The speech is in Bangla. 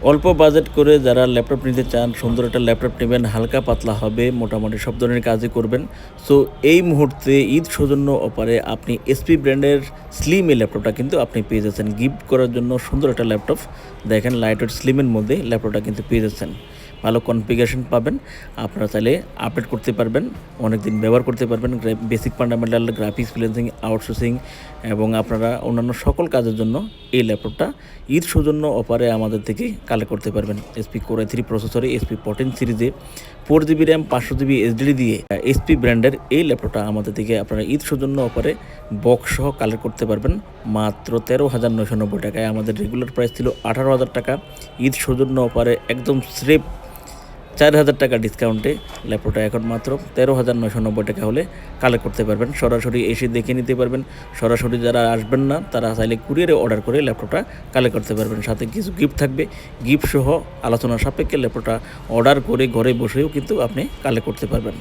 অল্প বাজেট করে যারা ল্যাপটপ নিতে চান, সুন্দর একটা ল্যাপটপ নেবেন, হালকা পাতলা হবে, মোটামুটি সব ধরনের কাজই করবেন। সো এই মুহূর্তে ঈদ সৌজন্য অফারে আপনি এসপি ব্র্যান্ডের স্লিম এই ল্যাপটপটা কিন্তু আপনি পেয়ে যাচ্ছেন গিফট করার জন্য। সুন্দর একটা ল্যাপটপ, দেখেন লাইটওয়েট স্লিমের মধ্যে ল্যাপটপটা কিন্তু পেয়ে যাচ্ছেন। ভালো কনফিগারেশন পাবেন, আপনারা চাইলে আপডেট করতে পারবেন, অনেকদিন ব্যবহার করতে পারবেন। Basic fundamental, graphics, freelancing, outsourcing এবং আপনারা অন্যান্য সকল কাজের জন্য এই ল্যাপটপটা ঈদ সৌজন্য অফারে আমাদের থেকে কালেক্ট করতে পারবেন। এসপি কোর i3 প্রসেসরে এসপি 14 সিরিজে 4GB র্যাম 500GB SSD দিয়ে এসপি ব্র্যান্ডের এই ল্যাপটপটা আমাদের থেকে আপনারা ঈদ সৌজন্য অফারে বক্স সহ কালেক্ট করতে পারবেন মাত্র 13,990 টাকায়। আমাদের রেগুলার প্রাইস ছিল 18,000 টাকা। ঈদ সৌজন্য অফারে একদম স্রেফ 4,000 টাকা ডিসকাউন্টে ল্যাপটপটা এখন মাত্র 13,990 টাকা হলে কালেক্ট করতে পারবেন। সরাসরি এসে দেখে নিতে পারবেন। সরাসরি যারা আসবেন না তারা চাইলে কুরিয়ারে অর্ডার করে ল্যাপটপটা কালেক্ট করতে পারবেন। সাথে কিছু গিফট থাকবে, গিফট সহ আলোচনার সাপেক্ষে ল্যাপটপটা অর্ডার করে ঘরে বসেও কিন্তু আপনি কালেক্ট করতে পারবেন।